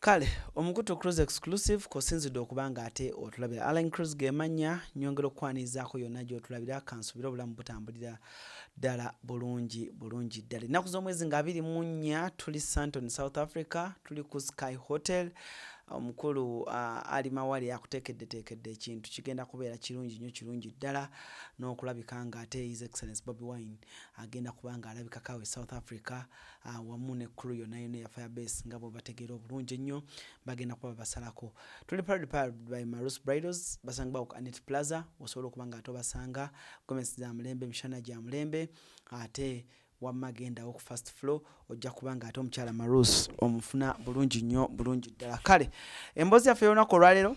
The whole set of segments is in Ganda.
Kale omukutu cruise exclusive ko Sinze okubanga ate otulabira Allen Cruise gemanya nyongero kwanizaako yonna gy'otulabira kansubira obulamu butambulira ddala bulungi ddala. Ennaku z'omwezi nga 24 tuli Sandton South Africa, tuli ku Sky Hotel. Omukulu ali mawali akuteekedde ekintu kigenda kubeera kirungi ddala n'okulabika nga ate His Excellency Bobi Wine agenda kubanga alabika kawe South Africa wamu ne crew yonna ya Firebase nga bo bategeera obulungi ennyo bagenda kuba basalako. Tuli powered by Marus Bridals basanga ku Anet Plaza osobola okubanga atobasanga comments za mulembe mishana gya mulembe ate wamagenda ku first floor ojja kubanga ate omukyala Marus omufuna bulungi ddala. Kale embozi yaffe yonako olwalero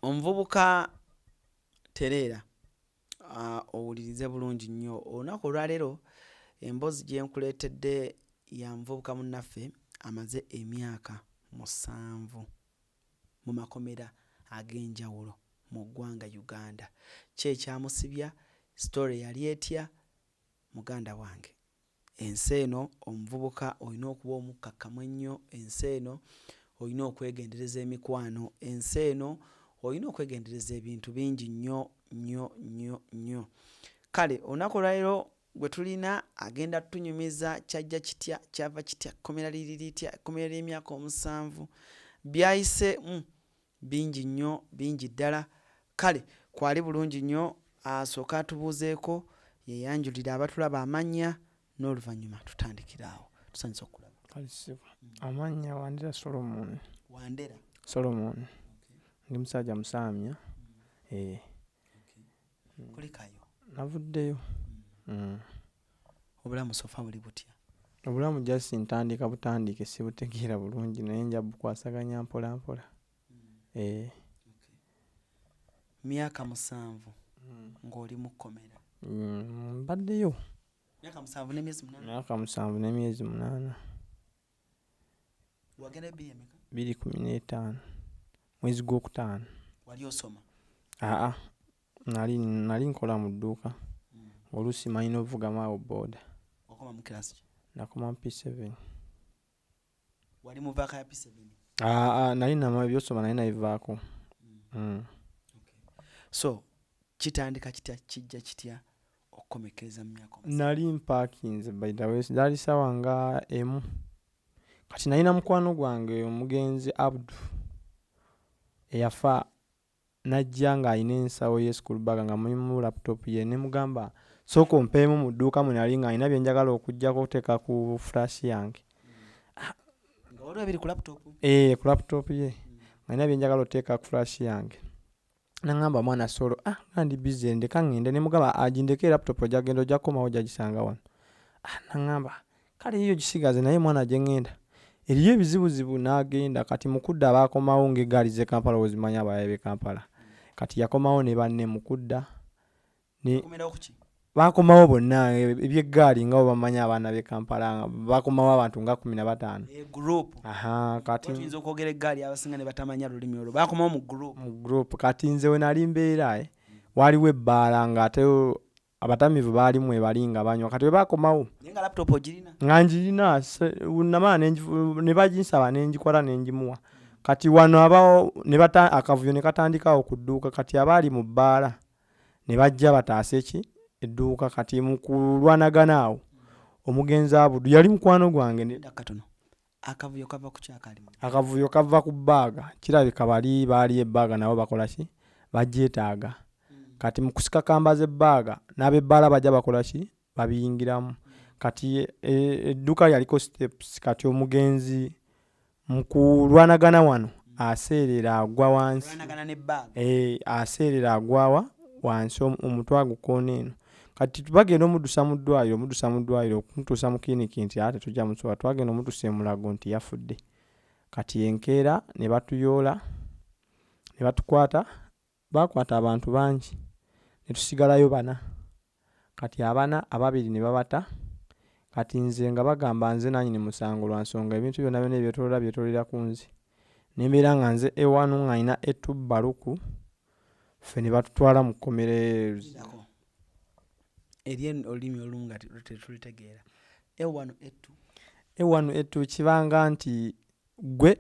omuvubuka Tereera owulirize bulungi nnyo olunaku olwalero embozi gye nkuleetedde ya muvubuka munnaffe amaze emyaka 7 mu makomera ag'enjawulo mu ggwanga Uganda. Kyekyamusibya story yali etya muganda wange. Ensi eno omuvubuka olina okuba omukkakkamu ennyo, ensi eno olina okwegendereza emikwano, ensi eno olina okwegendereza ebintu bingi nnyo. Kale olunaku olwaliro gwe tulina agenda tunyumiza kyajja kitya kyava kitya kkomera liri litya kkomera ly'emyaka 7 byayise bingi ddala. Kale kwali bulungi nnyo asooka atubuuzeeko yeyanjulira abatulaba amannya n'oluvannyuma tutandikiraawo tusanyusa okulaba. Amannya Wandera Solomon. Wandera Solomon. Ndi musajja musaamya. Kulikayo navuddeyo. Obulamu sofa buli butya? Obulamu just ntandika butandike sibutegeera bulungi naye nja bukwasaganya mpola. Myaka 7 ng'oli mu kkomera. Mbaddeyo. Myaka 7 n'emyezi 8. Myaka 7 n'emyezi 8. Wagenda emeka? 2015 mwezi gw'okutaano. Wali osoma? Nali nkola mu dduuka. Oluusi malina ovuga maawo boda. Okoma mu class ki? Nakoma mu P7. Wali mu vaaka ya P7? Nali nama byosoma nali nabivaako. So kitandika kijja kitya okukomekereza mu myaka 7? Nali mpakinze by the way dali sawa nga emu. Kati nalina mukwano gwange omugenzi Abdu eyafa najja nga alina ensawo ye school bag nga mulimu laptop ye ne mugamba soko mpeemu mu dduuka mwe nali nga alina bye njagala okujjako okuteeka ku flash yange. Nga waliwo ebiri ku laptop? Ku laptop ye alina bye njagala okuteeka ku flash yange. Nangamba mwana solo ndi busy ndeka ngende ne mugamba agindeke laptop ojagenda ojja komawo jagisanga wano. Nangamba kale iyo gisigaze naye mwana gye ngenda eriyo ebizibuzibu n'agenda kati mukudda abakomawo ng'eggaali ze Kampala ozimanya abayaye b'e Kampala. Kati yakomawo ne banne mukudda ne bakomawo bonna eby'eggaali nga bamanya abaana b'e Kampala bakomawo abantu nga 15. Group. Kati tuyinza okwogera eggaali abasinga ne batamanya lulimi olwo bakomawo mu group. Kati nze we nali mbeera waliwo ebbaala ng'ate abatamivu baalimu ebali nga banywa. Kati we bakomawo nga laptop ogirina? Nga njirina namala ne baginsaba ne ngikwata ne ngimuwa. Kati wano abawo akavuyo ne katandikawo ku dduuka. Kati abaali mu bbaala ne bajja bataase edduuka. Kati mu kulwanagana awo omugenzi Abudu yali mukwano gwange. Akavuyo kava ku kyakalimu? Akavuyo kava ku bbaaga. Kirabika baali ebbaaga nabo bakola ki bagyetaaga. Kati mu kusika kambaze ebbaaga n'ab'ebbaala bajja bakola ki babiyingiramu. Kati edduuka lyaliko steps. Kati omugenzi mu kulwanagana wano aseerera agwa wansi. Aseerera agwawa wansi omutwe agukoona eno. Kati bagenda omuddusa mu ddwaliro okumutuusa mu kiriniki nti ate tujja musobola. Twagenda omutuusa e Mulago nti yafudde. Kati enkeera ne batuyoola ne batukwata. Bakwata abantu bangi ne tusigalayo 4. Kati ababiri ne babata. Kati nze nga bagamba nze nannyini musango lwa nsonga ebintu byonna byetoolera ku nze. Ne mbeera nga nze ewanu ng'alina etubbaluku ffe ne batutwala mu kkomera olulimi olumu nga tetulitegeera. Ewanu ettu kibanga nti gwe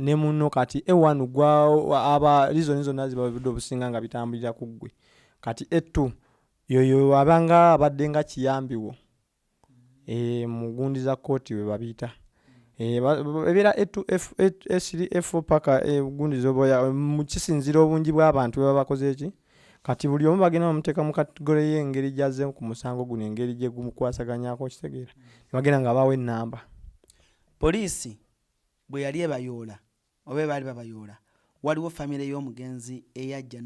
ne muno kati E1 gwa aba reason zonna ziba budde obusinga nga bitambulira ku ggwe kati E2 yoyo abanga abadde nga kiyambiwo mugundi za kooti we babiyita ebeera E2 E3 E4 paka gundi zoboya mu kisinzira obungi bw'abantu bwe babakoze eki kati buli omu bagenda bamuteeka mu kategore y'engeri gy'azze ku musango guno engeri gye gumukwasaganyako kitegeera bagenda nga bawa ennamba. Poliisi bwe yali ebayoola oba baali babayoola waliwo famire y'omugenzi eyajja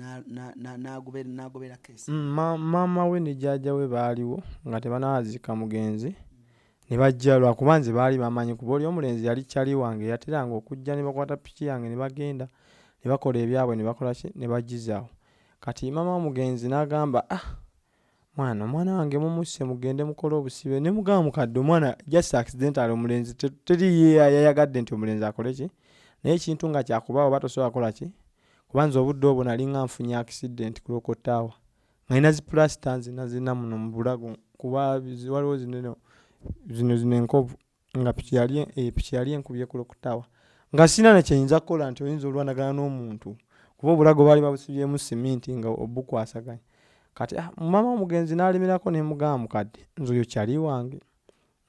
n'agobera kesi. Maama we ne jjajja we baaliwo nga tebanaazika mugenzi ne bajja lwakuba nze baali bamanyi kuba oli omulenzi yali kyali wange yateranga okujja ne bakwata piki yange ne bagenda ne bakola ebyabwe ne bakola ki ne bagizaawo kati maama omugenzi n'agamba omwana wange mumusse mugende mukole obusibe ne mugamba mukadde omwana just accidental omulenzi teri ye yayagadde nti omulenzi akole ki naye ekintu nga kyakubaawo batosobola kola ki kuba nze obudde obwo nali nga nfunye accident ku Lokotaawa nga nina zipulasita zina muno mu bulago kuba waliwo zino enkovu nga piki yali enkubye ku Lokotaawa nga sina na kyeyinza kukola nti oyinza olwanagana n'omuntu kuba obulago baali babusibyemu siminti nga obukwasaganya kati maama omugenzi n'alemerako ne mugamba mukadde nze oyo kyali wange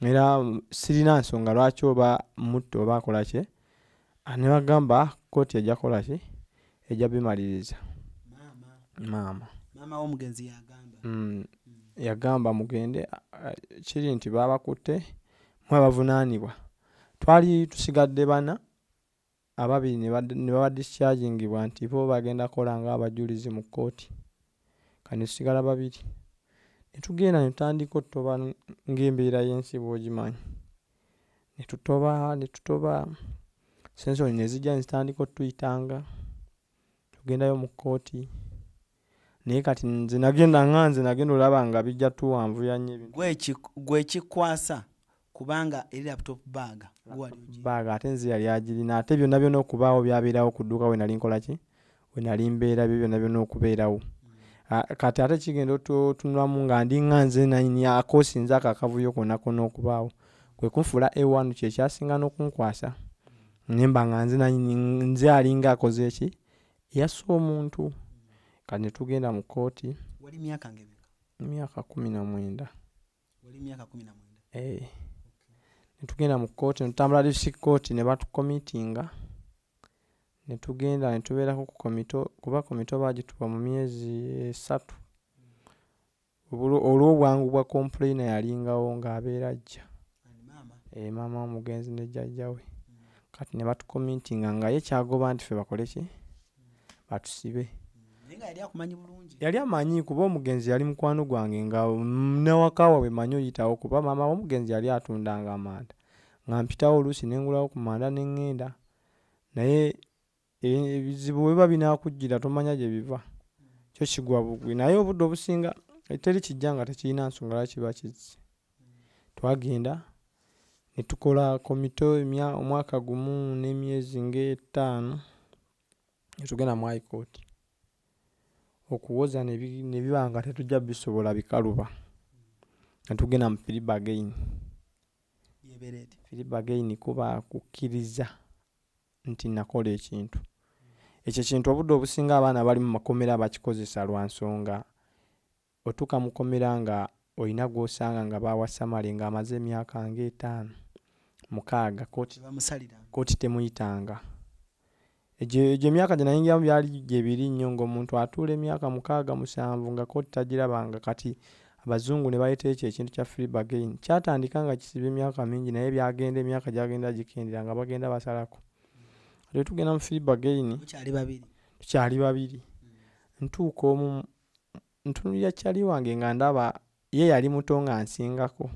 era sirina nsonga lwaki oba mutto oba akola ki ne bagamba kooti ejja kola ki ejja bimaliriza. Maama w'omugenzi yagamba mugende kiri nti babakutte mwe bavunaanibwa twali tusigadde bana ababiri ne baba dischargingibwa nti bo bagenda kola nga abajulizi mu kooti kane tusigala babiri ne tugenda ne tutandika otutoba ng'embeera y'ensi bw'ogimanyi ne tutoba sensoni ne zijja ne zitandika otuyitanga tugendayo mu kooti naye kati nze nagenda olaba nga bijja tuwanvuya nnyo gwe kikwasa kubanga eri laptop bag ate nze yali agirina ate byonna byonna okubaawo byabeerawo ku dduuka we nali nkola ki we nali mbeera byo byonna byonna okubeerawo kati ate kigenda otunulamu nga ndi nga nze nanyini akoosinze akavuyo konna konna okubaawo kwe kunfuula E1 kye kyasinga n'okunkwasa nemba nga nze nanyini nze alinga akoze eki yassa omuntu kati ne tugenda mu kooti. Wali myaka myaka 19. Wali myaka 19? Ne tugenda mu kooti ne tutambula district court ne batukomitinga ne tugenda ne tubeerako ku komito kuba komito baagituwa mu myezi 3 olw'obwangu bwa complainer yalingawo ng'abeera ajja maama omugenzi ne jjajja we kati ne batukomitinga nga ye kyagoba nti ffe bakole ki batusibe. Yali amanyi kuba omugenzi yali mukwano gwange nga newakawa bwe manyi oyitawo kuba maama w'omugenzi yali atundanga amanda nga mpitawo oluusi ne ngulawo ku manda ne ŋŋenda naye ebizibu bwe biba binaakujjira tomanya gye biva kyo kigwa bugwi naye obudde obusinga eteri kijja nga tekirina nsonga lwaki kiba kizze. Twagenda ne tukola komito omwaka gumu n'emyezi nga 5 ne tugenda mu high court okuwoza ne biba nga tetujja bisobola bikaluba ne tugenda mu free bargain kuba kukkiriza nti nakola ekintu ekyo kintu obudde obusinga abaana bali mu makomera bakikozesa lwa nsonga otuuka mu komera nga olina gw'osanga nga bawasamale ng'amaze emyaka nga 5 6 kooti temuyitanga egyo emyaka gye nayingiramu byali gyebiri nnyo ng'omuntu atuula emyaka 6 7 nga kooti tagirabanga kati abazungu ne baleeta ekyo ekintu kya free bargain kyatandika nga kisiba emyaka mingi naye byagenda emyaka gyagenda gikendera nga bagenda basalako ate tugenda mu free bargain tukyali babiri ntuuka omu ntunulira kyali wange nga ndaba ye yali muto nga nsingako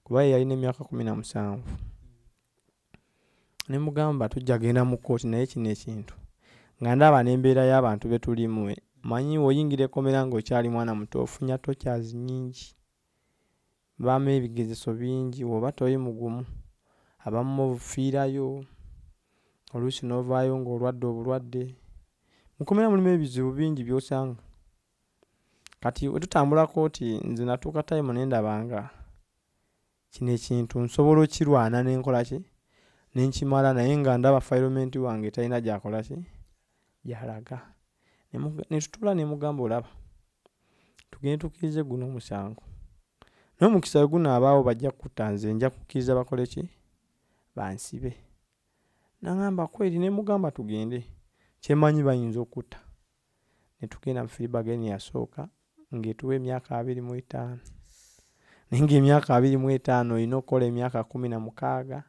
kuba ye yalina emyaka 17 ne mugamba tujja genda mu kooti naye kino ekintu nga ndaba n'embeera y'abantu be tulimu manyi oyingira ekomera ng'okyali mwana muto ofunya tokyazi nnyingi baamu ebigezeso bingi oba toyi mugumu abamu obufiirayo oluusi n'ovaayo ng'olwadde obulwadde mukomera mulimu ebizibu bingi by'osanga kati we tutambula kooti nze natuuka time ne ndabanga kino ekintu nsobola okirwana n'enkola ki nenkimala naye nga ndaba filement wange talina gyakola ki gyalaga ne tutula ne mugamba olaba tugende tukkirize guno omusango naye omukisa guno abaawo bajja kutta nze nja kukkiriza bakole ki bansibe. Nagamba kweri ne mugamba tugende kyemanyi bayinza okutta. Ne tugenda mu Filibageni yasooka ng'etuwa emyaka 25 naye ng'emyaka 25 olina okukola emyaka 16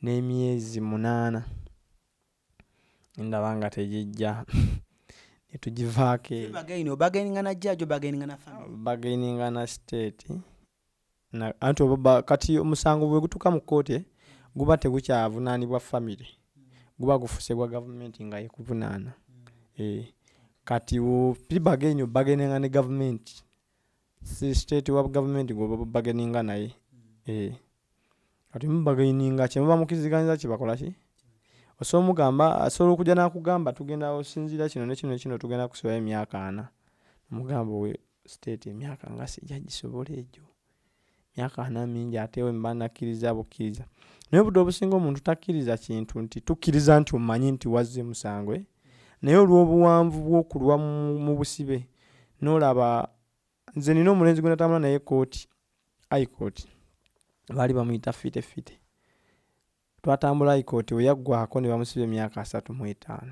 n'emyezi 8 ndaba nga tegijja ne tugivaako bagaininga na state anti kati omusango bwe gutuuka mu kkooti guba tegukyavunaanibwa family guba gufuse gwa gavumenti nga yekuvunaana. Kati Filibageni bagaininga ne gavumenti si state wa gavumenti gwe bagaininga naye. Kati mubagaininga kye muba mukiziganyiza kye bakola ki osobola omugamba asobola okujja n'akugamba tugenda osinziira kino ne kino ne kino tugenda kusibayo emyaka 4 omugamba we state emyaka nga sijja gisobola egyo emyaka 4 mingi ate we mba nakkiriza bukkiriza naye obudde obusinga omuntu takkiriza kintu nti tukkiriza nti omanyi nti wazze musango naye olw'obuwanvu bw'okulwa mu busibe n'olaba nze nina omulenzi gwe natambula naye kooti high court baali bamuyita fite twatambula high court we yaggwako ne bamusiba emyaka 35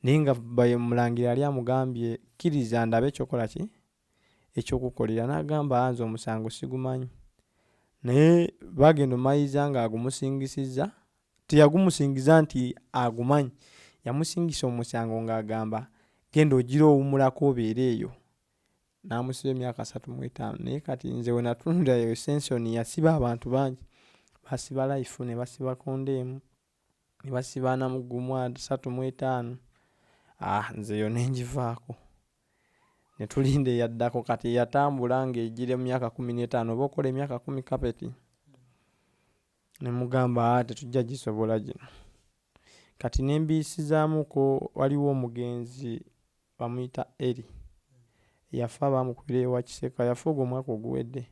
naye nga mulangira yali amugambye kkiriza ndabe ekyokola ki ekyokukolera n'agamba nze omusango sigumanyi naye bagenda omayiza nga agumusingisizza teyagumusingiza nti agumanyi yamusingisa omusango ng'agamba genda ogira owumulako obeera eyo n'amusiba emyaka 35 naye kati nze we natunulira eyo sensoni yasiba abantu bangi basiba life ne basiba kondemu ne basiba namugumu 35 nze yo nengivaako ne tulinda eyaddako kati yatambula ng'egira mu myaka 15 oba okola emyaka 10 kapeti ne mugamba tetujja gisobola gino. Kati nembiisizaamuko waliwo omugenzi bamuyita Eri yafa bamukubira ewa Kiseka yafa ogwo omwaka oguwedde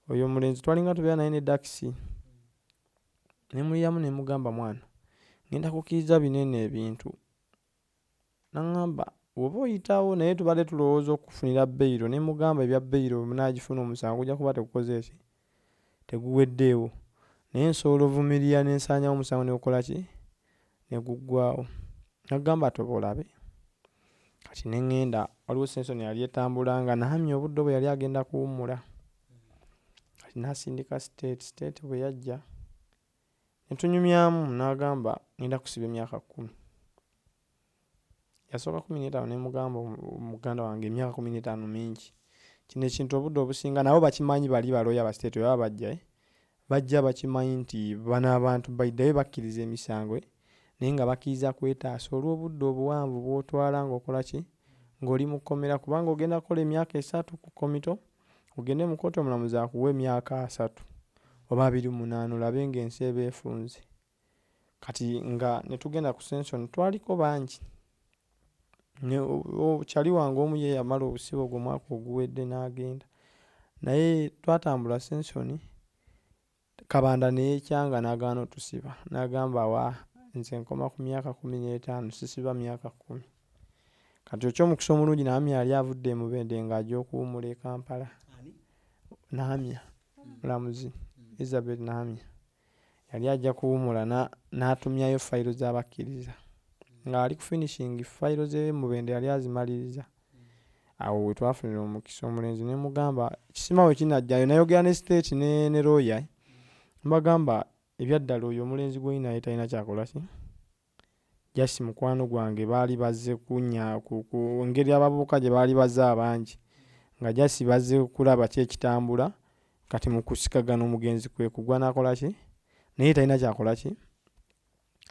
oyo omulenzi twalinga tubeera naye ne dakisi ne muliyamu ne mugamba mwana ngenda kukkiriza binene ebintu n'angamba oba oyitawo naye tubadde tulowooza okufunira beyiro ne mugamba ebya beyiro munaagifuna omusango gujja kuba tegukoze ki teguweddeewo naye nsobola ovumirira n'ensaanyawo omusango ne gukola ki ne guggwawo. Nagamba toba olabe kati ne ngenda waliwo sensoni yali etambula nga nahamya obudde bwe yali agenda kuwummula kati n'asindika state bwe yajja ne tunyumyamu n'agamba ngenda kusiba emyaka 10 yasooka 15 ne mugamba muganda wange emyaka 15 mingi kino ekintu obudde obusinga nabo bakimanyi bali balooya ba state baba bajja bakimanyi nti bano abantu baiddayo bakkiriza emisango naye nga bakkiriza kwetaasa olw'obudde obuwanvu bw'otwala ng'okola ki ng'oli mu kkomera kubanga ogenda kukola emyaka 3 ku komito ogende mu kkooti omulamuzi akuwa emyaka 3 oba 28 olabe ng'ensi eba efunze. Kati nga ne tugenda ku sensoni twaliko bangi kyali wange omu ye yamala obusibe ogwo omwaka oguwedde n'agenda naye twatambula sensoni Kabanda neyekyanga n'agaana otusiba n'agamba wa nze nkoma ku myaka 15 sisiba myaka 10. Kati ekyomukisa omulungi Naamya yali avudde e Mubende ng'ajja okuwummula e Kampala. Naamya mulamuzi Elizabeth Naamya yali ajja kuwummula n'atumyayo fayiro z'abakkiriza ng'ali ku finishing fayiro ze Mubende yali azimaliriza. Awo we twafunira omukisa omulenzi ne mugamba kisima we kinajjayo nayogera ne state ne lawyer mbagamba ebyaddala oyo omulenzi gw'olina naye talina kyakola ki jasi mukwano gwange baali bazze kunya ku ngeri abavubuka gye baali bazze abangi nga jasi bazze kulaba ki ekitambula kati mu kusikagana omugenzi kwe kugwa n'akola ki naye talina kyakola ki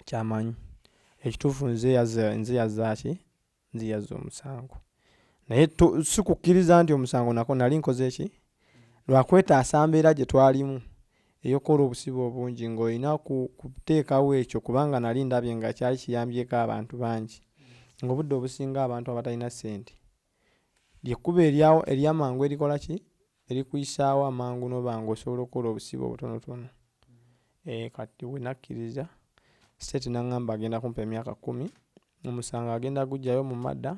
kyamanyi ekituufu nze yazza omusango naye si kukkiriza nti omusango nako nali nkoze ki lwakwetaasa mbeera gye twalimu eyokola obusibe obungi ng'olina kuteekawo ekyo kubanga nali ndabye nga kyali kiyambyeko abantu bangi ng'obudde obusinga abantu abatalina ssente lyekkuba ery'amangu erikola ki erikuyisaawo amangu n'oba ng'osobola okukola obusibe obutonotono kati we nakkiriza state nangamba agenda kumpa emyaka 10 omusango agenda gujjayo mu madda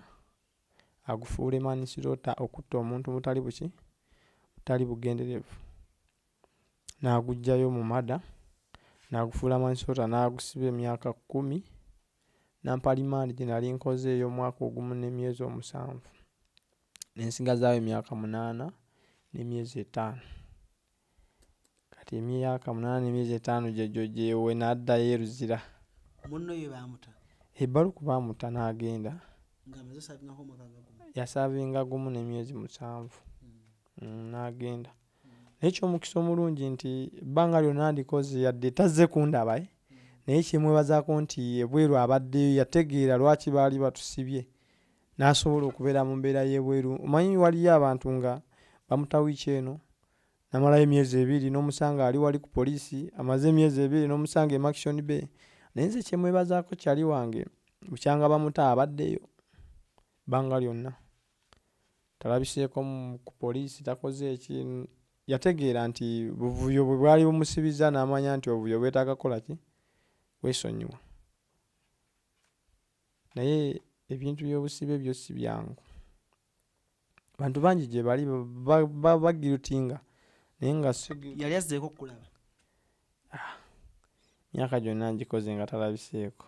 agufuule manslaughter okutta omuntu mutali buki butali bugenderevu n'agujjayo mu madda n'agufuula manslaughter n'agusiba emyaka 10 nampalimandi gye nali nkoze ey'omwaka ogumu n'emyezi 7 n'ensigazaayo emyaka 8 n'emyezi 5 kati emyaka 8 n'emyezi 5 gye we n'addayo eruzira munno ye bamuta ebbaluku bamuta n'agenda ng'amaze savingako omwaka gumu yasavinga gumu n'emyezi 7 n'agenda n'ekyomukisa omulungi nti ebbanga lyonna ndikoze yadde tazze kundaba naye kyemwebazaako nti ebweru abaddeyo yategeera lwaki baali batusibye n'asobola okubeera mu mbeera y'ebweru. Omanyi waliyo abantu nga bamuta wiiki eno namalayo emyezi 2 n'omusanga ali wali ku poliisi amaze emyezi 2 n'omusanga e Maction Bay naye nze kyemwebazaako kyali wange bukyanga bamuta abaddeyo bbanga lyonna talabiseeko ku poliisi takoze ekintu yategeera nti buvuyo bwe bwali bumusibiza n'amanya nti obuvuyo bwetaaga kukola ki kwesonyiwa naye ebintu by'obusibe byo si byangu bantu bangi gye bali bagirutinga naye nga yali azzeeko okulaba myaka gyonna ngikoze nga talabiseeko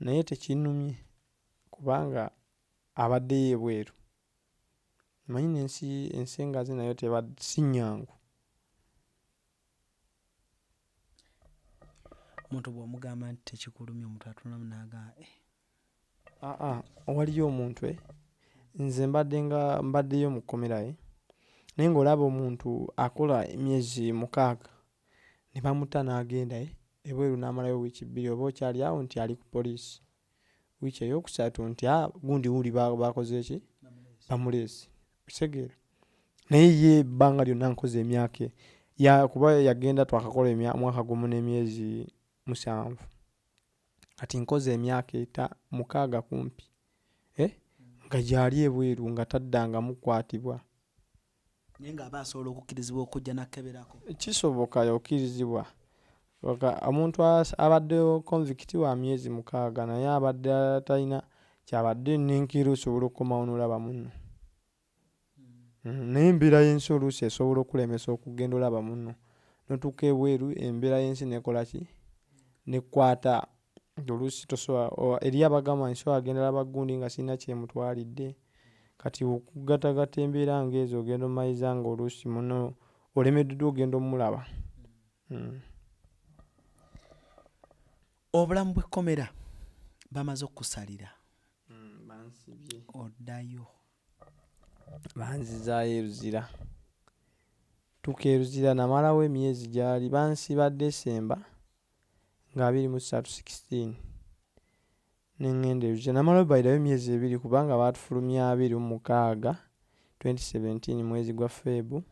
naye tekinnumye kubanga abaddeyo ebweru manyi n'ensi engazi nayo si nnyangu. omuntu bw'omugamba nti tekikulumya omuntu atunamu n'agamba waliyo omuntu nze mbaddeyo mu kkomera naye ng'olaba omuntu akola emyezi 6 ne bamuta n'agenda ebweru n'amalayo wiiki 2 oba okyali awo nti ali ku poliisi wiiki eyokusatu nti gundi wuli bakoze ki bamuleesi kitegeera naye ye ebbanga lyonna nkoze emyaka kuba yagenda twakakola mwaka gumu n'emyezi 7 kati nkoze emyaka 6 kumpi nga gyali ebweru nga taddangamu kukwatibwa naye ng'aba asobola okukkirizibwa okujja nakkeberako kisoboka okkirizibwa omuntu abaddeyo convict wa myezi 6 naye abadde talina kyabadde n'enkiro osobola okukomawo n'olaba munno naye embeera y'ensi oluusi esobola okulemesa okugenda olaba munno notuuka ebweru embeera y'ensi nekola ki nekwata oluusi tosobola eri abagamba nsobola agenda laba gundi nga sirina kyemutwalidde kati okugatagata embeera ng'ezo ogenda omayiza nga oluusi muno olemeddwa ogenda omulaba. Obulamu bw'ekkomera bamaze okusalira bansibye oddayo banzizaayo eruzira tuka eruzira namalawo emyezi gyali bansiba December nga 23 n'engenda eruzira namalawo bayirayo emyezi 2 kubanga baatufulumya 26 2017 mwezi gwa Febu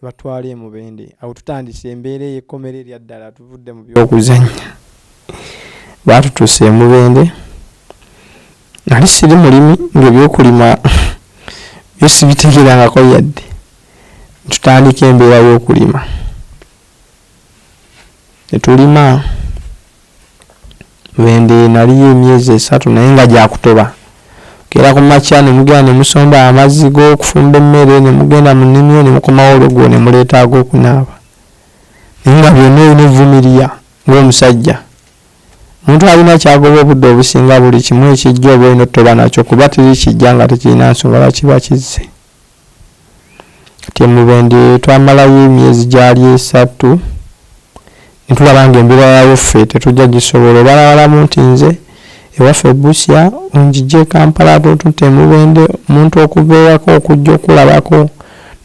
batwala e Mubende awo tutandise embeera ey'ekkomera erya ddala tuvudde mu by'okuzannya baatutuuse e Mubende nali siri mulimi ng'ebyokulima byosibitegerangako yadde tutandika embeera y'okulima netulima Mubende naliyo emyezi 3 naye nga gyakutoba kera ku makya ne mugenda ne musomba amazzi g'okufumba emmere ne mugenda mu nnimiro ne mukomawo olwegwo ne muleeta ag'okunaaba naye nga byonna olina evvumiriya ng'omusajja omuntu alina kyagoba obudde obusinga buli kimu ekijja oba olina otoba nakyo kuba teri kijja nga tekirina nsonga lwaki kizze kati Mubende twamalayo emyezi gyali 3 ne tulaba nga embeera yayo ffe tetujja gisobola obalabalamu nti nze ewaffe Busia onjije Kampala tutte Mubende omuntu okuva ewaka okujja okulabako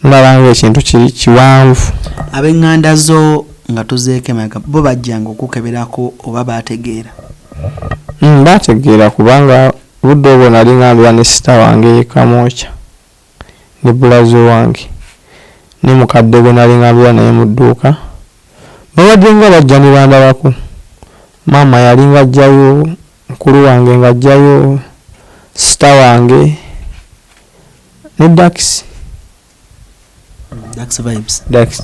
nolaba nga ekintu kiwanvu. Ab'eŋŋanda zo nga tuzeeko Emyaka bo bajjanga okukeberako oba baategeera? Baategeera kubanga budde obwo nali ŋŋambira ne sita wange Kamokya ne bulazo wange ne mukadde gwe nali ŋŋambira naye mu dduuka babadde nga bajja ne bandabako. Maama yali nga ajjayo, mukulu wange nga ajjayo, sita wange ne Dax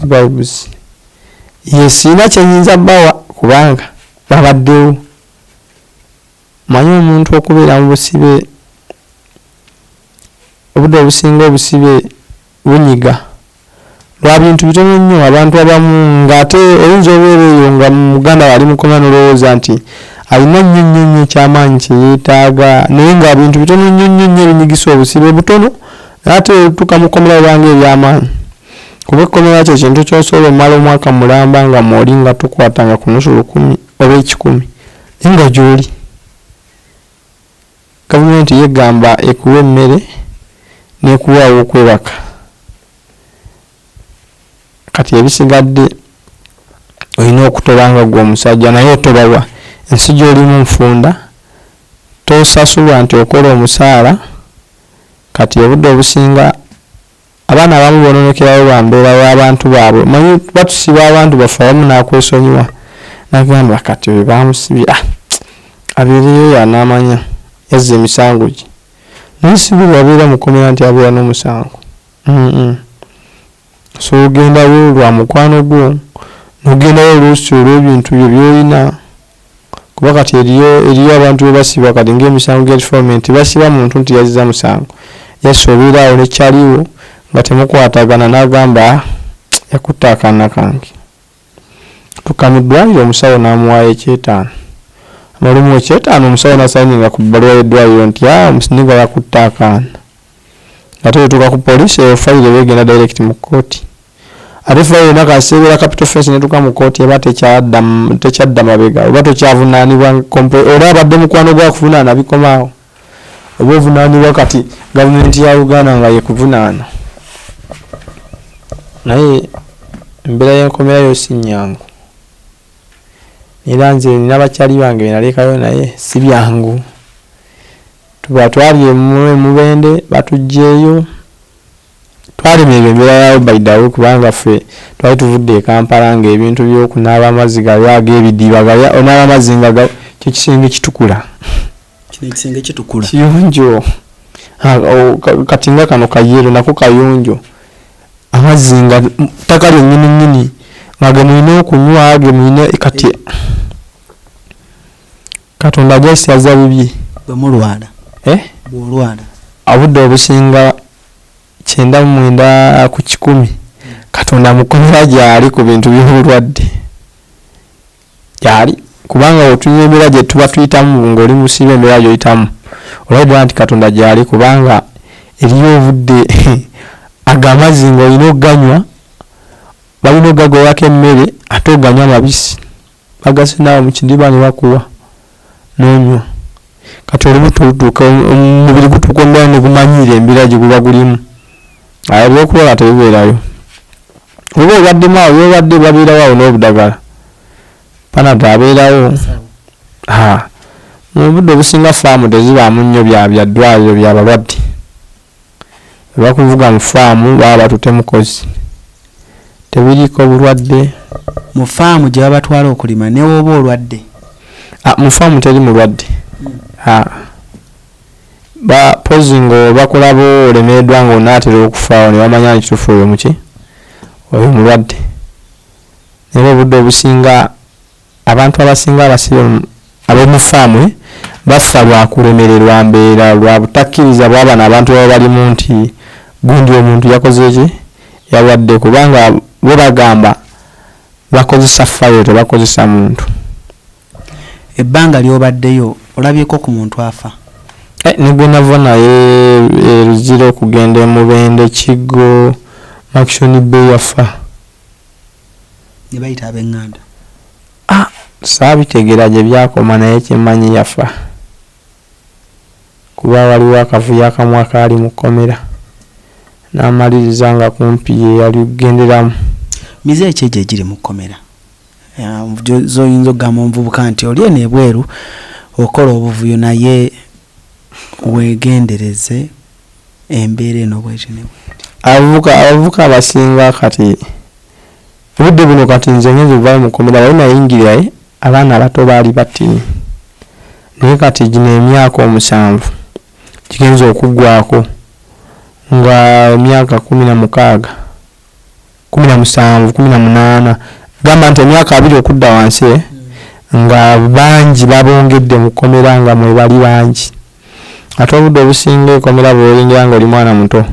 Vibes sina kyenyinza bawa kubanga babaddewo. Manyi omuntu okubeera mu busibe obudde obusinga obusibe bunyiga lwa bintu bitono nnyo abantu abamu ng'ate oyinza obeera eyo nga muganda wali mukoma n'olowooza nti alina nnyo ekyamaanyi kye yeetaaga naye nga bintu bitono nnyo ebinyigisa obusibe butono ate otuuka mu kkomera banga ebyamaanyi. Kuba ekkomera kyo kintu ky'osobola omala omwaka mulamba nga mwoli nga tukwatanga ku nusu 10 oba 10 naye nga gy'oli. Gavumenti yegamba ekuwa emmere n'ekuwaawo okwebaka. Kati ebisigadde olina okutobanga gwe omusajja naye otobawa ensi gy'olimu nfunda tosasulwa nti okola omusaala. Kati obudde obusinga abaana abamu boononekerayo lwa mbeera y'abantu baabwe. Manyi batusiba abantu baffe abamu n'akwesonyiwa n'agamba kati we baamusibye abeereyo y'anaamanya yazza emisango gye naye si buli abeera mu kkomera nti abeera n'omusango. So ogendayo lwa mukwano gwo n'ogendayo oluusi olw'ebintu byo by'olina kuba kati eriyo abantu be basiba kati ng'emisango gya development basiba muntu nti yazizza musango yassa obeeraawo nekyaliwo nga temukwatagana n'agamba yakutte akaana kange. Tuka mu ddwaliro omusawo n'amuwaayo 5,000 amalumu 5,000 omusawo n'asanyinga ku bbaluwa y'eddwaliro nti omusinga yakutte akaana. Ate wetuuka ku poliisi eyo fayiro begenda direct mu kkooti. Ate fayiro nakaseebera capital offense netuuka mu kkooti eba tekyadda mabega oba tokyavunaanibwa oba abadde mukwano gwa kuvunaana bikomaawo oba ovunaanibwa kati gavumenti ya Uganda nga yekuvunaana. Naye embeera y'enkomera yo si nnyangu era nze nina bakyali bange benalekayo naye si byangu. Tuba twali Mubende batuggyeyo twalima embeera yawo baidawo kubanga ffe twali tuvudde e Kampala ng'ebintu by'okunaaba amazzi gali ag'ebidiba onaaba amazzi nga kyo kisenge kitukula. Kino ekisenge kitukula kiyonjo kati nga kano kayero nako kayonjo amazzi nga ttaka lyennyini nga ge mulina okunywa ge mulina kati Katonda gyasiyaza bibye bwe mulwala bw'olwala obudde obusinga 99 ku 100 Katonda mukomera gyali ku bintu by'obulwadde gyali kubanga otunya embeera gye tuba tuyitamu ng'oli musibe embeera gy'oyitamu olwedda nti Katonda gyali kubanga eriyo obudde agamazzi ng'olina okuganywa balina okugagawako emmere ate oganywa mabisi bagase naawe mu kidiba ne bakuwa n'onywa. Kati olumu tutuuka omubiri gutuuka ombeera ne gumanyiira embeera gye guba gulimu ebyokulwala tebibeerayo. Oba obaddemu awo byobadde babeerawo awo n'obudagala panado abeerawo. Mu budde obusinga faamu tezibaamu nnyo bya ddwaliro bya balwadde. Bakuvuga mu faamu baba batute mukozi tebiriiko bulwadde. Mu faamu gye babatwala okulima ne woba olwadde mu faamu teri mulwadde. Pozi ng'obakulaba olemeddwa ng'onaatera okufaawo ne bamanya ekituufu oyo muki oyo mulwadde. Naye obudde obusinga abantu abasinga abasibe ab'omu faamu bafa lwa kulemererwa mbeera lwa butakkiriza bw'abano abantu baba balimu nti gundi omuntu yakoze ki yalwadde kubanga bo bagamba bakozesa faayo tebakozesa muntu. Ebbanga ly'obaddeyo olabyeko ku muntu afa? Nibwe nava naye Ruzira okugenda e Mubende Kigo Action Bay yafa. Ne bayita ab'eŋŋanda? Saabitegeera gye byakoma naye kyemmanyi yafa kuba waliwo akavuyo akamu akaali mu kkomera n'amaliriza nga kumpi ye yali kugenderamu. Mize ki egyo egiri mu kkomera zoyinza okugamba omuvubuka nti oli eno ebweru okola obuvuyo naye weegendereze embeera eno bweti ne bweti? Abavubuka abasinga kati obudde buno kati nze ngenze ovaayo mu kkomera bali nayingirira abaana abato baali batini naye kati gino emyaka 7 kigenza okuggwako nga emyaka 16 17 18 gamba nti emyaka 2 okudda wansi nga bangi babongedde mu kkomera nga mwe bali bangi ate obudde obusinga ekkomera bw'oyingira nga oli mwana muto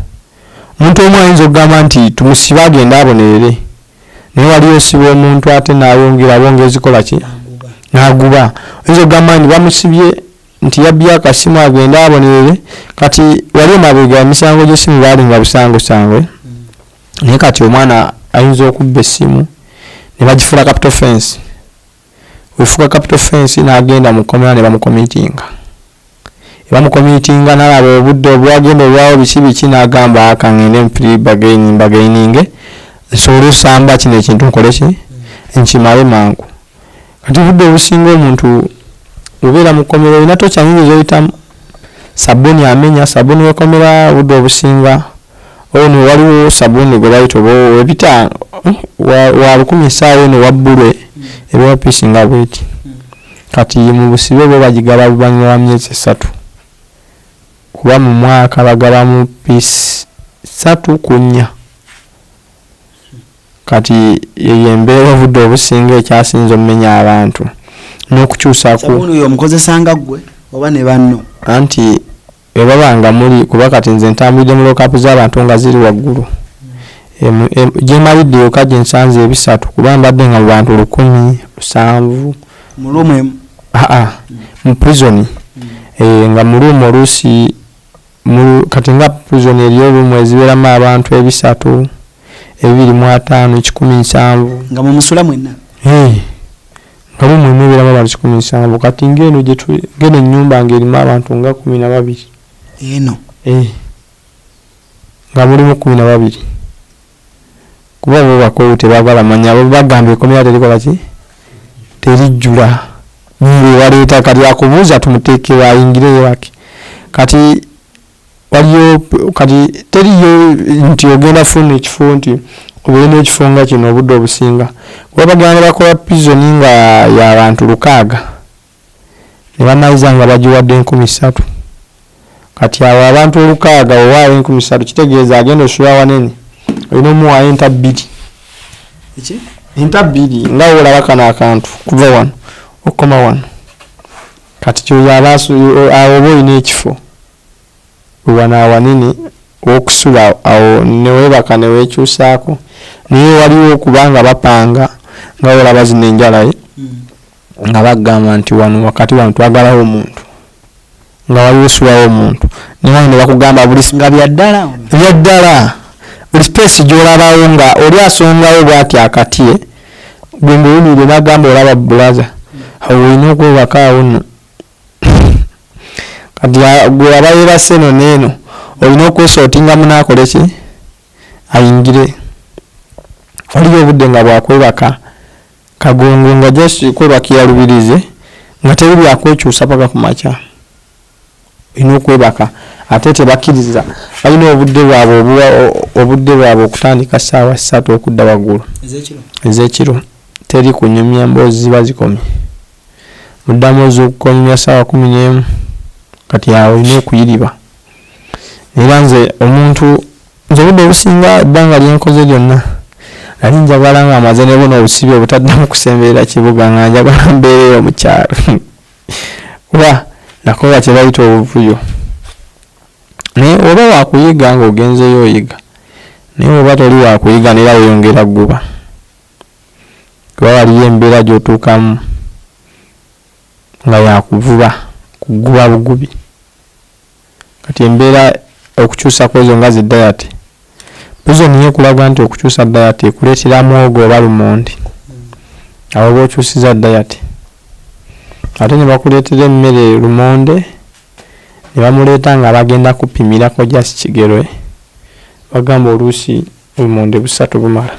omuntu omu ayinza okugamba nti tumusibe agende abonerere naye wali osiba omuntu ate n'ayongera abongezikola ki n'aguba oyinza okugamba nti bamusibye nti yabbye akasimu agende abonerere kati wali emabega emisango gy'essimu baali nga busangosangwe naye kati omwana ayinza okubba essimu ne bagifuula capital fence wefuka capital fence n'agenda mu kkomera ne bamukomitinga n'alaba obudde obwagenda obwawo biki n'agamba akangende mpiri bagaininge nsobole osamba kino ekintu nkole ki nkimale mangu kati budde obusinga omuntu ubeera mu kkomera olina tocha nyingi zoyitamu sabuni amenya sabuni wekkomera budde obusinga ono waliwo sabuni gwe bayita webita wa 10 essaawa eno wabbulwe ebeera piisi nga bweti kati mu busibe bwe bagigaba luvannyuma lwa myezi 3 kuba mu mwaka bagabamu piisi 3 ku 4 kati yembeera obudde obusinga ekyasinza omumenya abantu n'okukyusaku sabuni oyo omukozesanga gwe oba ne banno anti ebabanga muli kuba kati nze ntambulidde mu lookapu z'abantu nga ziri waggulu gyemalidde yoka gye nsanze ebisatu kuba mbadde nga mu bantu 100 7 mu lumu mu prison nga mu lumu oluusi kati nga prison eriyo olumu ezibeeramu abantu ebisatu 2 5 nga mumusula mwenna nga lumu ebeeramu abantu 17 kati ngeno geno ennyumba ng'erimu abantu nga 12 eno nga mulimu 12 kuba bo bakulu tebagala manya bo bagamba ekkomera terikola ki terijjula niwe waleeta kati akubuuza tumuteeke bayingireyo wake kati waliyo kati teriyo nti ogenda funa ekifo nti obeera n'ekifo nga kino obudde obusinga kuba bagenda bakola prison nga y'abantu 600 ne banayiza nga bagiwadde 3,000 kati awo abantu 600 owaawo 3,000 kitegeeza agenda osula wanene olina omuwaayo enta 2 nga olaba kano akantu kuva wano okukoma wano kati kyoyo awo oba olina ekifo wano awanene okusula awo newebaka newekyusaako naye waliwo okubanga bapanga nga olaba zino enjala nga bagamba nti wano wakati wano twagalawo omuntu nga waliwo osulawo omuntu niwano ne bakugamba buli nga byaddala buli space gy'olabawo nga oli asongawo bw'ati akati gwe ng'owunire n'agamba olaba bulaza awo olina okwebaka awo nno kati gwe abayeera seno n'eno olina okwesootingamu n'akole ki ayingire waliyo obudde nga bwakwebaka kagongo nga just kwebakira lubirize nga teri byakwekyusa paka ku makya olina okwebaka ate tebakkiriza balina obudde bwabwe okutandika ssaawa 3 okudda waggulu ez'ekiro teri kunyumya mboozi ziba zikomye muddamu ez'okukomya ssaawa 11 kati awo olina okuyiriba era nze omuntu nze obudde obusinga ebbanga lyenkoze lyonna nali njagala nga amaze ne buno obusibi obutaddamu kusemberera kibuga nga njagala mbeereyo mu kyalo kuba nakola kye bayita obuvuyo naye oba wakuyiga ng'ogenzeyo oyiga naye oba toli wakuyiga neera weyongera gguba kuba waliyo embeera gy'otuukamu nga yakuvuba kuguba bugubi kati embeera okukyusa kwezo nga zi diet prison niyo ekulaga nti okukyusa diet ekuleetera mwogo oba lumonde awo oba okyusiza diet ate ne bakuleetera emmere lumonde ne bamuleeta nga bagenda kupimirako just kigero bagamba oluusi lumonde 3 bumala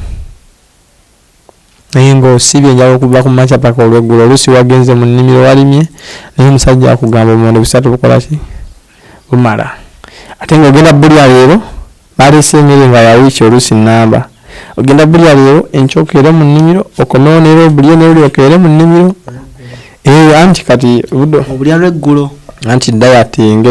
naye ng'osibye enjala okuva ku makya paka olweggulo oluusi wagenze mu nnimiro walimye naye omusajja akugamba lumonde 3 bukola ki bumala ate ng'ogenda bulya leero baleese emmere nga ya wiiki oluusi nnamba ogenda bulya leero enkyokeere mu nnimiro okomewo neero bulye neeryokeere mu nnimiro anti kati obulya lweggulo anti diet engeri